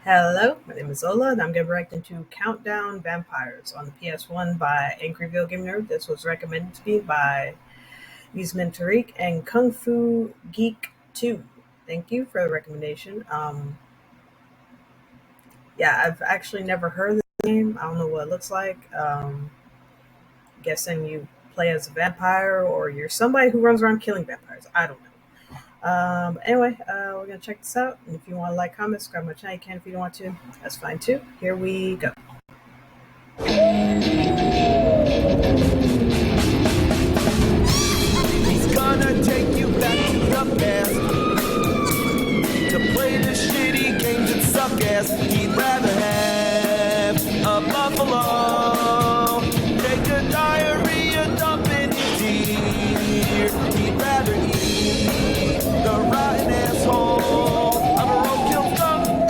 Hello, my name is Ola, and I'm going to react into Countdown Vampires on the PS1 by Angry Video Game Nerd. This was recommended to me by JamesNintendoNerd and Kung Fu Geek 2. Thank you for the recommendation. Yeah, I've actually never heard of this game. I don't know what it looks like. Guessing you play as a vampire or you're somebody who runs around killing vampires. I don't know. Anyway, we're going to check this out. And if you want to like, comment, subscribe to my channel, you can. If you don't want to, that's fine too. Here we go. He's gonna take you back to the past to play the shitty games that suck ass. He'd rather have a buffalo, take a diarrhea dump in his ear. He'd rather eat the rotten asshole of a roadkill stump and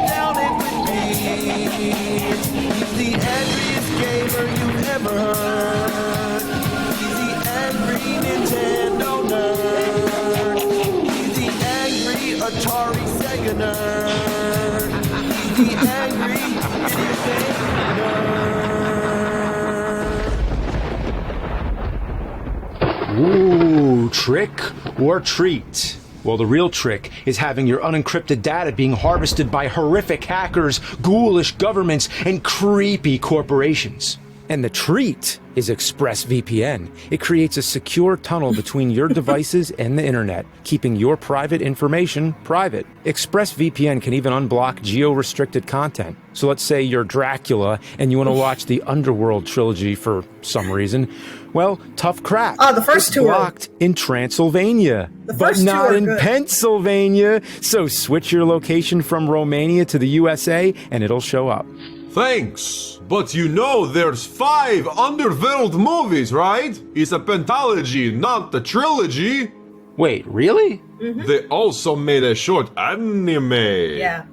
down it with beer. He's the angriest gamer you've ever heard. He's the angry Nintendo nerd. He's the angry Atari Sega nerd. He's the angry video game nerd. Ooh, trick or treat? Well, the real trick is having your unencrypted data being harvested by horrific hackers, ghoulish governments, and creepy corporations. And the treat is ExpressVPN. It creates a secure tunnel between your devices and the internet, keeping your private information private. ExpressVPN can even unblock geo-restricted content. So let's say you're Dracula and you want to watch the Underworld trilogy for some reason. Well, tough crap. Oh, the first it's two blocked in Transylvania, but two not are in good. Pennsylvania. So switch your location from Romania to the USA and it'll show up. Thanks, but you know there's 5 Underworld movies, right? It's a pentalogy, not a trilogy. Wait, really? They also made a short anime. Yeah.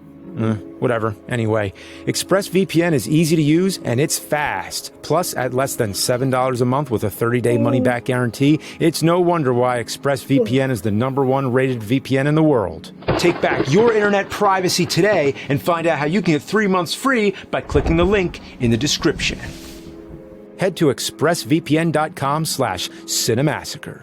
Whatever. Anyway, ExpressVPN is easy to use and it's fast. Plus, at less than $7 a month with a 30-day money-back guarantee, it's no wonder why ExpressVPN is the #1 rated VPN in the world. Take back your internet privacy today and find out how you can get 3 months free by clicking the link in the description. Head to expressvpn.com/cinemassacre.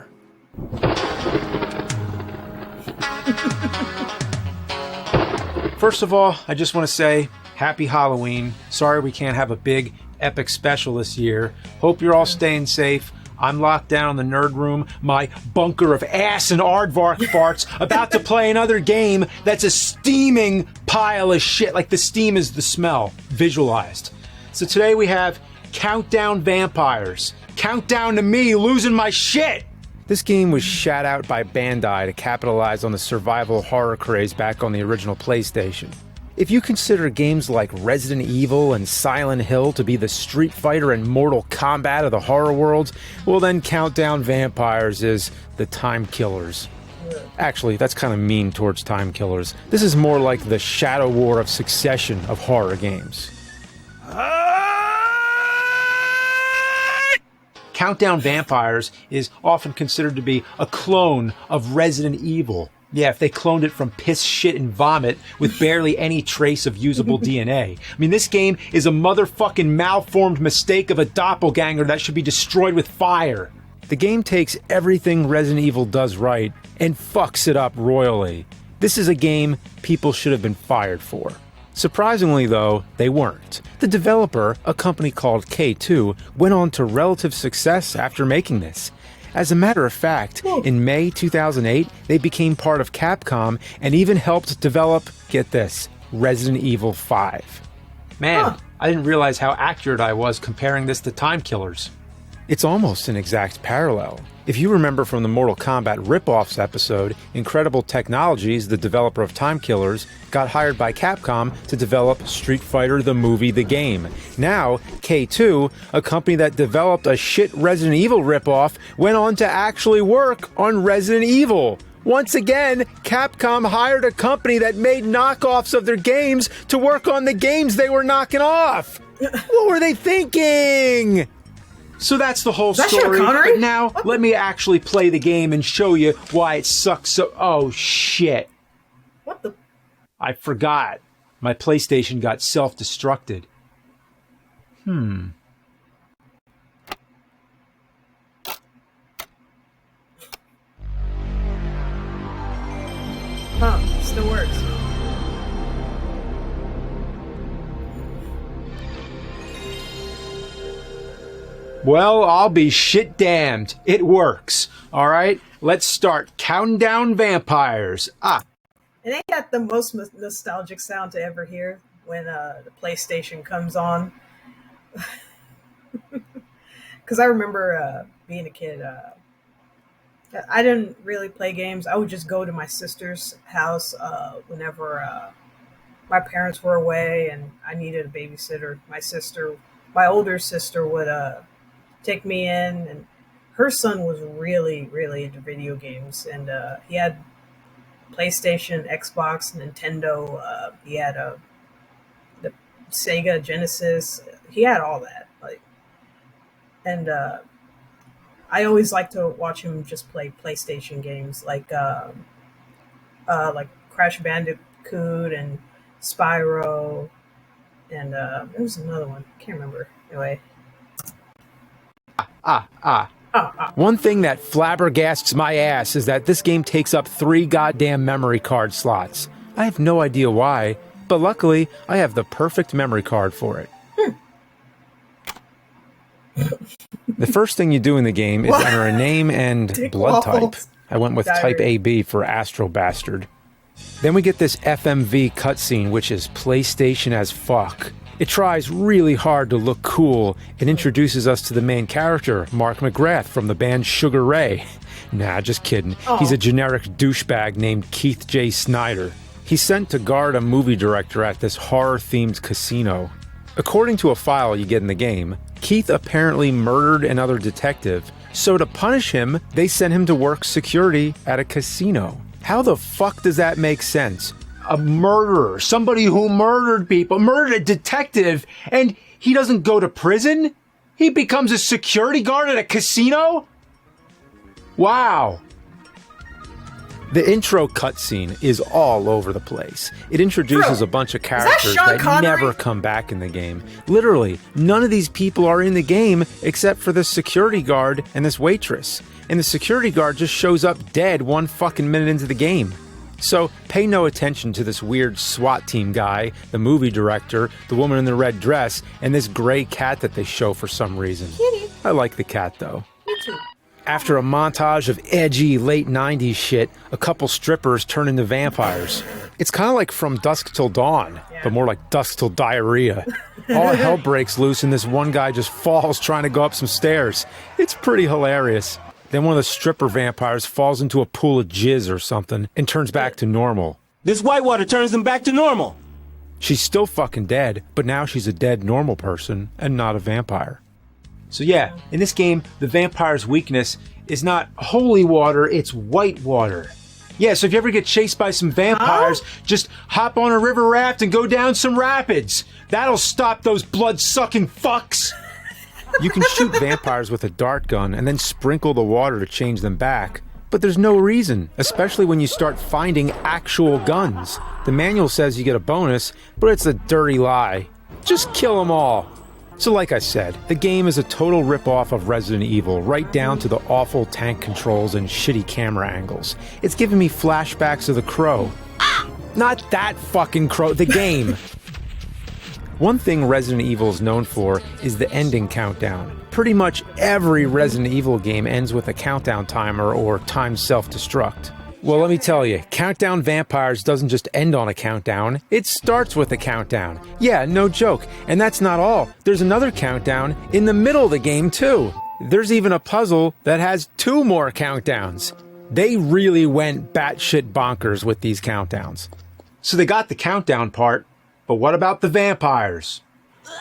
First of all, I just want to say, happy Halloween. Sorry we can't have a big, epic special this year. Hope you're all staying safe. I'm locked down in the nerd room, my bunker of ass and aardvark farts, about to play another game that's a steaming pile of shit, like the steam is the smell, visualized. So today we have Countdown Vampires. Countdown to me losing my shit! This game was shat out by Bandai to capitalize on the survival horror craze back on the original PlayStation. If you consider games like Resident Evil and Silent Hill to be the Street Fighter and Mortal Kombat of the horror world, well then Countdown Vampires is the Time Killers. Actually, that's kind of mean towards Time Killers. This is more like the Shadow War of Succession of horror games. Countdown Vampires is often considered to be a clone of Resident Evil. Yeah, if they cloned it from piss, shit, and vomit with barely any trace of usable DNA. I mean, this game is a motherfucking malformed mistake of a doppelganger that should be destroyed with fire. The game takes everything Resident Evil does right and fucks it up royally. This is a game people should have been fired for. Surprisingly, though, they weren't. The developer, a company called K2, went on to relative success after making this. As a matter of fact, in May 2008, they became part of Capcom and even helped develop, get this, Resident Evil 5. Man, I didn't realize how accurate I was comparing this to Time Killers. It's almost an exact parallel. If you remember from the Mortal Kombat Rip-Offs episode, Incredible Technologies, the developer of Time Killers, got hired by Capcom to develop Street Fighter the movie The Game. Now, K2, a company that developed a shit Resident Evil rip-off, went on to actually work on Resident Evil. Once again, Capcom hired a company that made knockoffs of their games to work on the games they were knocking off. What were they thinking? So that's the whole story. But now, let me actually play the game and show you why it sucks so... Oh, shit. What the... I forgot. My PlayStation got self-destructed. Huh, still works. Well, I'll be shit damned. It works. All right, let's start counting down vampires. It ain't that the most nostalgic sound to ever hear when the PlayStation comes on. Because I remember being a kid, I didn't really play games. I would just go to my sister's house whenever my parents were away and I needed a babysitter. My older sister would take me in, and her son was really, really into video games, and he had PlayStation, Xbox, Nintendo. He had the Sega Genesis. He had all that, and I always liked to watch him just play PlayStation games, like Crash Bandicoot and Spyro, and there was another one. I can't remember. Anyway. One thing that flabbergasts my ass is that this game takes up 3 goddamn memory card slots. I have no idea why, but luckily I have the perfect memory card for it. The first thing you do in the game is enter a name and blood type. I went with type AB for Astro Bastard. Then we get this FMV cutscene, which is PlayStation as fuck. It tries really hard to look cool and introduces us to the main character, Mark McGrath from the band Sugar Ray. Nah, just kidding. He's a generic douchebag named Keith J. Snyder. He's sent to guard a movie director at this horror-themed casino. According to a file you get in the game, Keith apparently murdered another detective, so to punish him, they sent him to work security at a casino. How the fuck does that make sense? A murderer, somebody who murdered people, murdered a detective, and he doesn't go to prison? He becomes a security guard at a casino? Wow. The intro cutscene is all over the place. It introduces a bunch of characters that never come back in the game. Literally, none of these people are in the game except for the security guard and this waitress. And the security guard just shows up dead 1 fucking minute into the game. So pay no attention to this weird SWAT team guy, the movie director, the woman in the red dress, and this gray cat that they show for some reason. Kitty. I like the cat though. Me too. After a montage of edgy late 90s shit, a couple strippers turn into vampires. It's kind of like From Dusk Till Dawn, but more like Dusk Till Diarrhea. All hell breaks loose and this one guy just falls trying to go up some stairs. It's pretty hilarious. Then one of the stripper vampires falls into a pool of jizz or something and turns back to normal. This whitewater turns them back to normal. She's still fucking dead, but now she's a dead normal person and not a vampire. So yeah, in this game, the vampire's weakness is not holy water, it's white water. Yeah, so if you ever get chased by some vampires, just hop on a river raft and go down some rapids. That'll stop those blood-sucking fucks. You can shoot vampires with a dart gun and then sprinkle the water to change them back. But there's no reason, especially when you start finding actual guns. The manual says you get a bonus, but it's a dirty lie. Just kill them all. So like I said, the game is a total rip-off of Resident Evil, right down to the awful tank controls and shitty camera angles. It's giving me flashbacks of The Crow. Not that fucking Crow, the game. One thing Resident Evil is known for is the ending countdown. Pretty much every Resident Evil game ends with a countdown timer or timed self-destruct. Well, let me tell you, Countdown Vampires doesn't just end on a countdown, it starts with a countdown. Yeah, no joke. And that's not all. There's another countdown in the middle of the game, too. There's even a puzzle that has 2 more countdowns. They really went batshit bonkers with these countdowns. So they got the countdown part, but what about the vampires?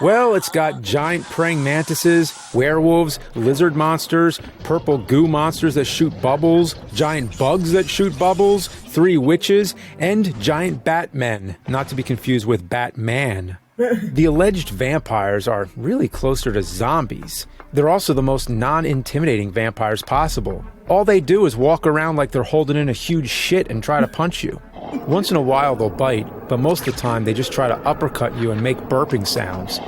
Well, it's got giant praying mantises, werewolves, lizard monsters, purple goo monsters that shoot bubbles, giant bugs that shoot bubbles, 3 witches, and giant batmen, not to be confused with Batman. The alleged vampires are really closer to zombies. They're also the most non-intimidating vampires possible. All they do is walk around like they're holding in a huge shit and try to punch you. Once in a while they'll bite, but most of the time they just try to uppercut you and make burping sounds.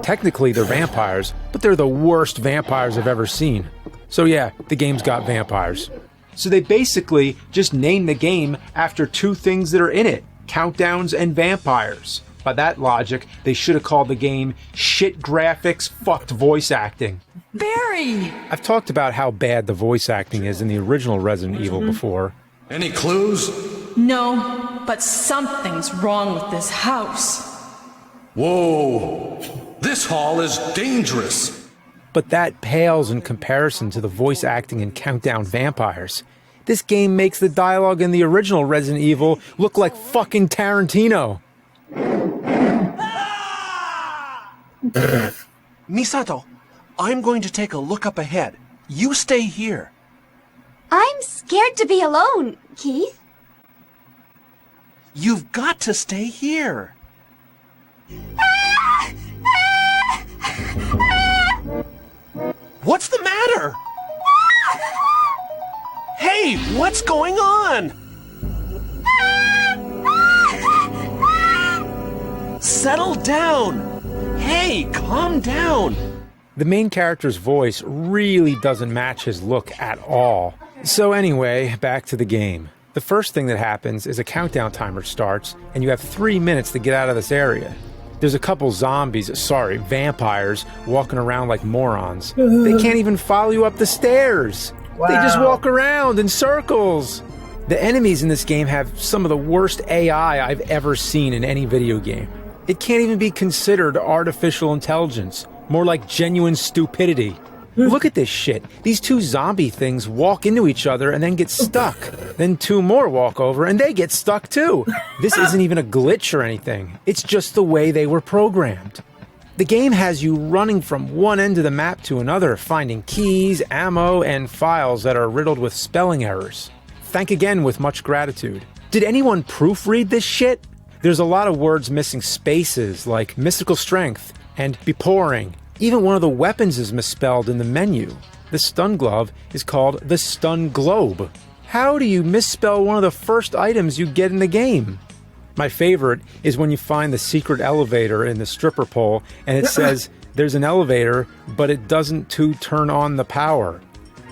Technically they're vampires, but they're the worst vampires I've ever seen. So yeah, the game's got vampires. So they basically just named the game after two things that are in it: countdowns and vampires. By that logic, they should have called the game Shit Graphics, Fucked Voice Acting. Barry! I've talked about how bad the voice acting is in the original Resident Evil before. Any clues? No, but something's wrong with this house. Whoa! This hall is dangerous! But that pales in comparison to the voice acting in Countdown Vampires. This game makes the dialogue in the original Resident Evil look like fucking Tarantino. Misato, I'm going to take a look up ahead. You stay here. I'm scared to be alone, Keith. You've got to stay here. What's the matter? Hey, what's going on? Settle down. Hey, calm down. The main character's voice really doesn't match his look at all. So anyway, back to the game. The first thing that happens is a countdown timer starts, and you have 3 minutes to get out of this area. There's a couple vampires, walking around like morons. They can't even follow you up the stairs. Wow. They just walk around in circles. The enemies in this game have some of the worst AI I've ever seen in any video game. It can't even be considered artificial intelligence, more like genuine stupidity. Look at this shit. These two zombie things walk into each other and then get stuck. Then two more walk over and they get stuck too. This isn't even a glitch or anything. It's just the way they were programmed. The game has you running from one end of the map to another, finding keys, ammo, and files that are riddled with spelling errors. Thank again with much gratitude. Did anyone proofread this shit? There's a lot of words missing spaces, like mystical strength and beporing. Even one of the weapons is misspelled in the menu. The stun glove is called the stun globe. How do you misspell one of the first items you get in the game? My favorite is when you find the secret elevator in the stripper pole and it says there's an elevator, but it doesn't turn on the power.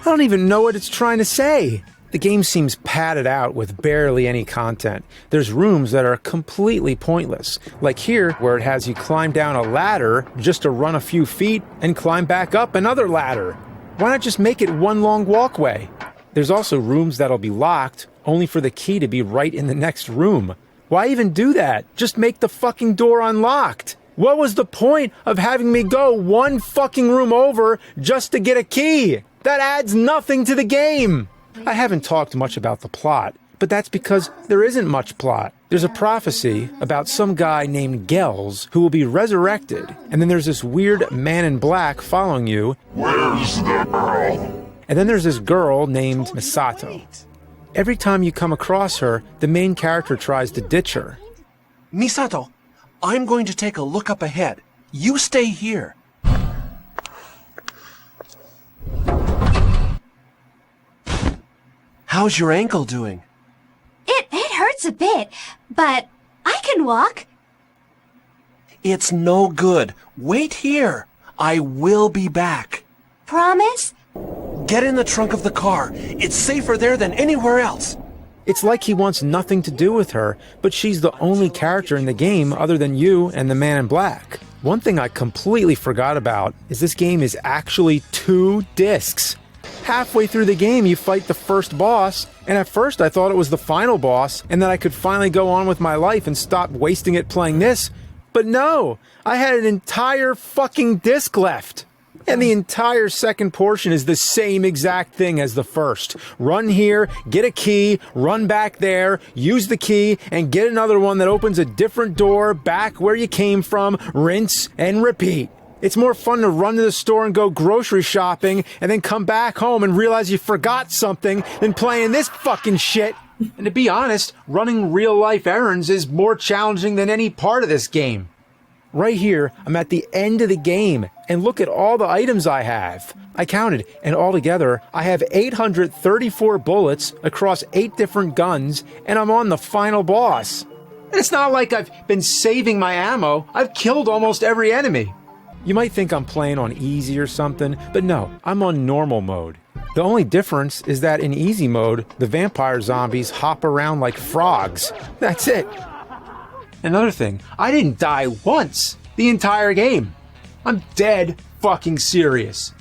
I don't even know what it's trying to say. The game seems padded out with barely any content. There's rooms that are completely pointless, like here where it has you climb down a ladder just to run a few feet and climb back up another ladder. Why not just make it one long walkway? There's also rooms that'll be locked, only for the key to be right in the next room. Why even do that? Just make the fucking door unlocked. What was the point of having me go one fucking room over just to get a key? That adds nothing to the game. I haven't talked much about the plot, but that's because there isn't much plot. There's a prophecy about some guy named Gels who will be resurrected, and then there's this weird man in black following you. Where's the girl? And then there's this girl named Misato. Every time you come across her, the main character tries to ditch her. Misato, I'm going to take a look up ahead. You stay here. How's your ankle doing? It hurts a bit, but I can walk. It's no good. Wait here. I will be back. Promise? Get in the trunk of the car. It's safer there than anywhere else. It's like he wants nothing to do with her, but she's the only character in the game other than you and the man in black. One thing I completely forgot about is this game is actually 2 discs. Halfway through the game, you fight the first boss, and at first I thought it was the final boss, and that I could finally go on with my life and stop wasting it playing this. But no, I had an entire fucking disc left. And the entire second portion is the same exact thing as the first. Run here, get a key, run back there, use the key, and get another one that opens a different door back where you came from, rinse and repeat. It's more fun to run to the store and go grocery shopping and then come back home and realize you forgot something than playing this fucking shit. And to be honest, running real life errands is more challenging than any part of this game. Right here, I'm at the end of the game, and look at all the items I have. I counted, and altogether, I have 834 bullets across 8 different guns, and I'm on the final boss. And it's not like I've been saving my ammo. I've killed almost every enemy. You might think I'm playing on easy or something, but no, I'm on normal mode. The only difference is that in easy mode, the vampire zombies hop around like frogs. That's it. Another thing, I didn't die once the entire game. I'm dead fucking serious.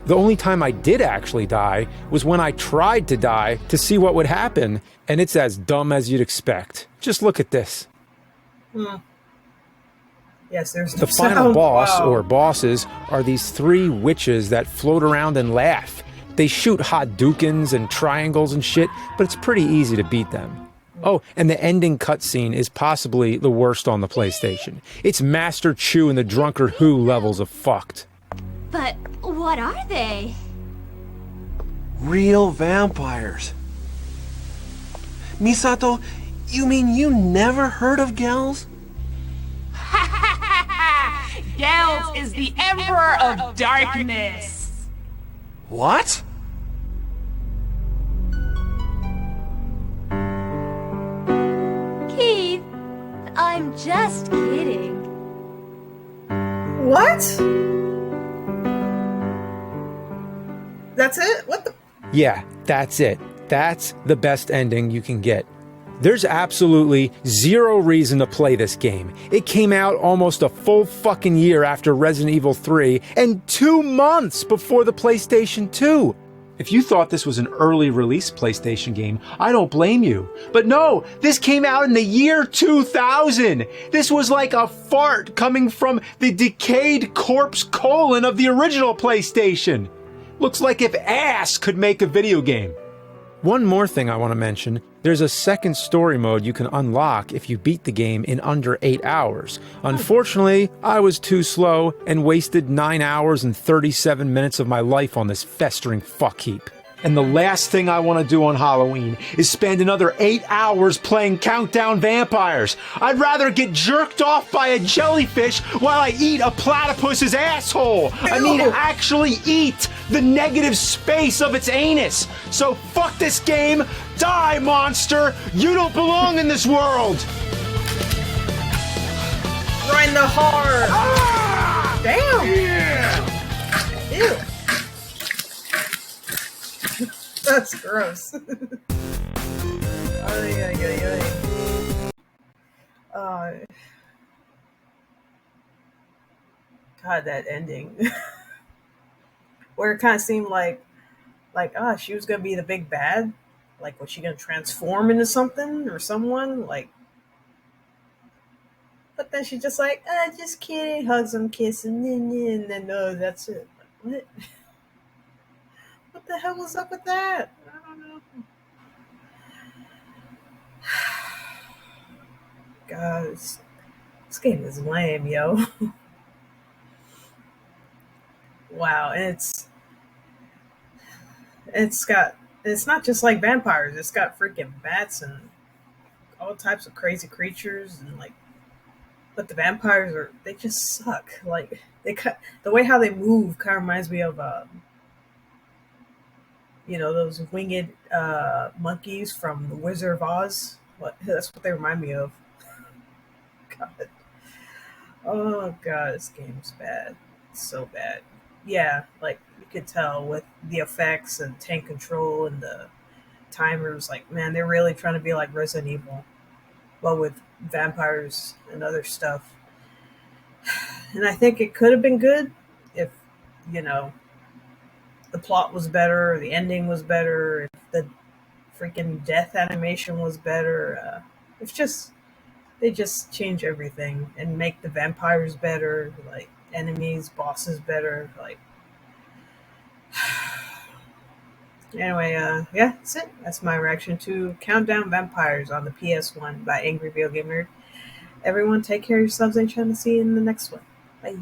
The only time I did actually die was when I tried to die to see what would happen, and it's as dumb as you'd expect. Just look at this. Yes, there's no The final sound. boss, Wow. or bosses, are these 3 witches that float around and laugh. They shoot Hadoukens and triangles and shit, but it's pretty easy to beat them. Oh, and the ending cutscene is possibly the worst on the PlayStation. It's Master Chew and the Drunkard Who levels of fucked. But what are they? Real vampires. Misato, you mean you never heard of Gels? Gels is the Emperor of Darkness. What? Keith, I'm just kidding. What? That's it? What the? Yeah, that's it. That's the best ending you can get. There's absolutely zero reason to play this game. It came out almost a full fucking year after Resident Evil 3 and 2 months before the PlayStation 2. If you thought this was an early release PlayStation game, I don't blame you. But no, this came out in the year 2000. This was like a fart coming from the decayed corpse colon of the original PlayStation. Looks like if ass could make a video game. One more thing I want to mention, there's a second story mode you can unlock if you beat the game in under 8 hours. Unfortunately, I was too slow and wasted 9 hours and 37 minutes of my life on this festering fuck heap. And the last thing I want to do on Halloween is spend another 8 hours playing Countdown Vampires. I'd rather get jerked off by a jellyfish while I eat a platypus's asshole. I mean, actually eat the negative space of its anus. So fuck this game. Die, monster. You don't belong in this world. Grind the hard. Ah! Damn. Yeah. Ew. That's gross. God, that ending. Where it kind of seemed like, she was gonna be the big bad. Like, was she gonna transform into something or someone? Like, but then she's just like, just kidding, hugs him, kissing, and then no, that's it. Like, what? What the hell was up with that? I don't know. God, this game is lame, yo. Wow, and it's not just like vampires. It's got freaking bats and all types of crazy creatures, and like, but the vampires they just suck. Like, the way how they move kind of reminds me of those winged monkeys from The Wizard of Oz. That's what they remind me of. God. Oh god, this game's bad. It's so bad. Yeah, like, you could tell with the effects and tank control and the timers, like, man, they're really trying to be like Resident Evil, but with vampires and other stuff. And I think it could have been good if, the plot was better, the ending was better, if the freaking death animation was better. It's just, they just change everything and make the vampires better, like, enemies, bosses better, like. Anyway, yeah, that's it. That's my reaction to Countdown Vampires on the PS1 by Angry Video Game Nerd. Everyone, take care of yourselves and trying to see you in the next one. Bye.